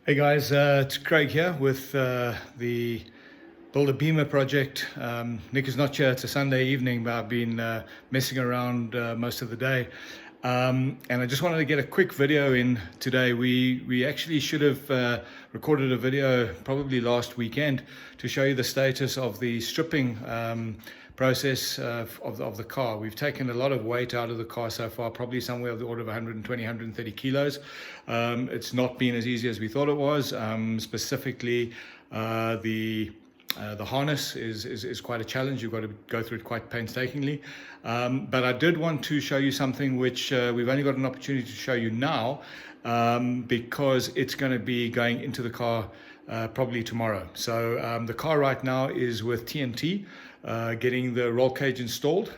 Hey guys, it's Craig here with the Build a Beamer project. Nick is not here, it's a Sunday evening, but I've been messing around most of the day. And I just wanted to get a quick video in today. We actually should have recorded a video probably last weekend to show you the status of the stripping process of the car. We've taken a lot of weight out of the car so far, probably somewhere of the order of 120, 130 kilos. It's not been as easy as we thought it was. Specifically, the harness is quite a challenge. You've got to go through it quite painstakingly. But I did want to show you something which we've only got an opportunity to show you now because it's going to be going into the car probably tomorrow. So the car right now is with TNT, getting the roll cage installed,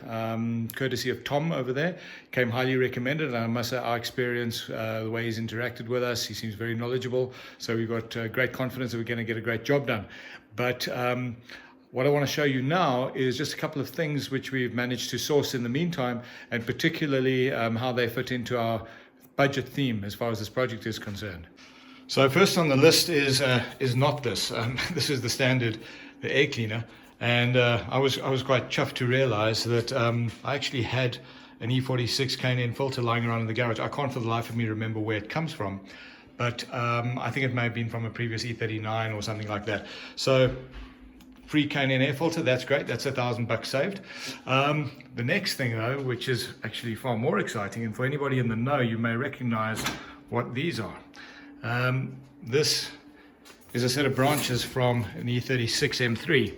courtesy of Tom over there. Came highly recommended, and I must say our experience, the way he's interacted with us, he seems very knowledgeable, so we've got great confidence that we're going to get a great job done. But what I want to show you now is just a couple of things which we've managed to source in the meantime, and particularly how they fit into our budget theme as far as this project is concerned. So first on the list is not this. This is the standard, the air cleaner. And I was quite chuffed to realize that I actually had an E46 Cannon filter lying around in the garage. I can't for the life of me remember where it comes from, but I think it may have been from a previous E39 or something like that. So free Cannon air filter, that's great. That's $1,000 saved. The next thing though, which is actually far more exciting, and for anybody in the know, you may recognize what these are. This is a set of branches from an E36 M3.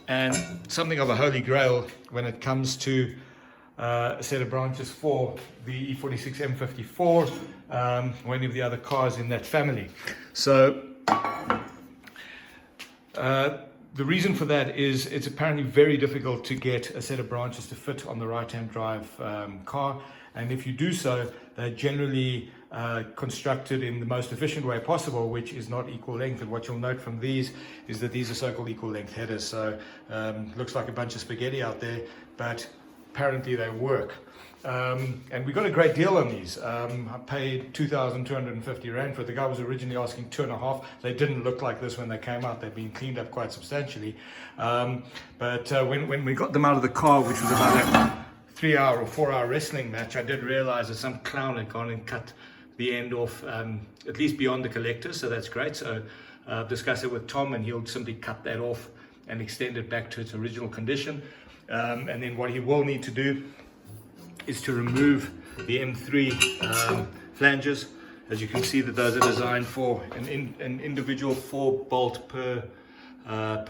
And something of a holy grail when it comes to a set of branches for the E46 M54 or any of the other cars in that family. So the reason for that is it's apparently very difficult to get a set of branches to fit on the right-hand drive car, and if you do so, they're generally constructed in the most efficient way possible, which is not equal length. And what you'll note from these is that these are so-called equal length headers. So looks like a bunch of spaghetti out there, but apparently they work. And we got a great deal on these. I paid 2,250 Rand for it. The guy was originally asking 2.5. They didn't look like this when they came out. They've been cleaned up quite substantially. But when we got them out of the car, which was about a 3-hour or 4-hour wrestling match, I did realize that some clown had gone and cut the end off, at least beyond the collector, so that's great. So discuss it with Tom, and he'll simply cut that off and extend it back to its original condition. And then what he will need to do is to remove the M3 flanges. As you can see, that those are designed for an individual 4-bolt per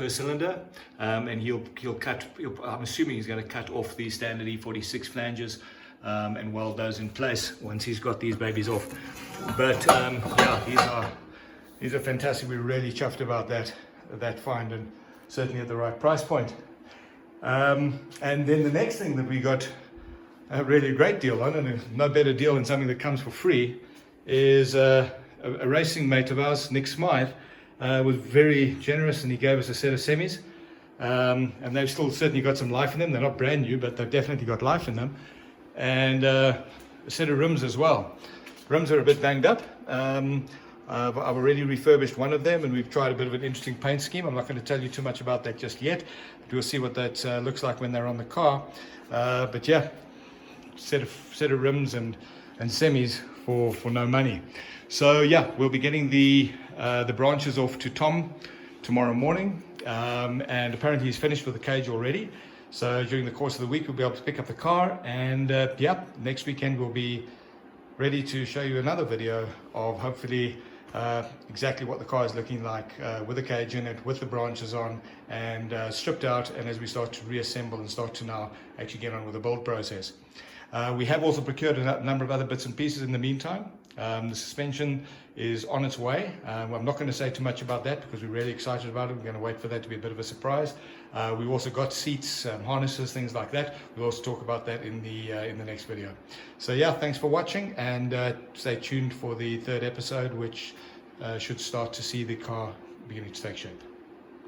cylinder, and I'm assuming he's going to cut off the standard E46 flanges and weld those in place once he's got these babies off. But yeah, these are fantastic. We're really chuffed about that find, and certainly at the right price point. And then the next thing that we got a really great deal on, and no better deal than something that comes for free, is a racing mate of ours, Nick Smythe, was very generous, and he gave us a set of semis, and they've still certainly got some life in them. They're not brand new, but they've definitely got life in them. And a set of rims as well. Rims are a bit banged up. I've already refurbished one of them, and we've tried a bit of an interesting paint scheme. I'm not going to tell you too much about that just yet, but we'll see what that looks like when they're on the car. But yeah, set of rims and semis for no money. So yeah, we'll be getting the branches off to Tom tomorrow morning, and apparently he's finished with the cage already. So during the course of the week, we'll be able to pick up the car, and yeah, next weekend we'll be ready to show you another video of hopefully exactly what the car is looking like with the cage in it, with the branches on, and stripped out, and as we start to reassemble and start to now actually get on with the build process. We have also procured a number of other bits and pieces in the meantime. The suspension is on its way. I'm not going to say too much about that because we're really excited about it. We're going to wait for that to be a bit of a surprise. We've also got seats, harnesses, things like that. We'll also talk about that in the next video. So yeah, thanks for watching, and stay tuned for the third episode, which should start to see the car beginning to take shape.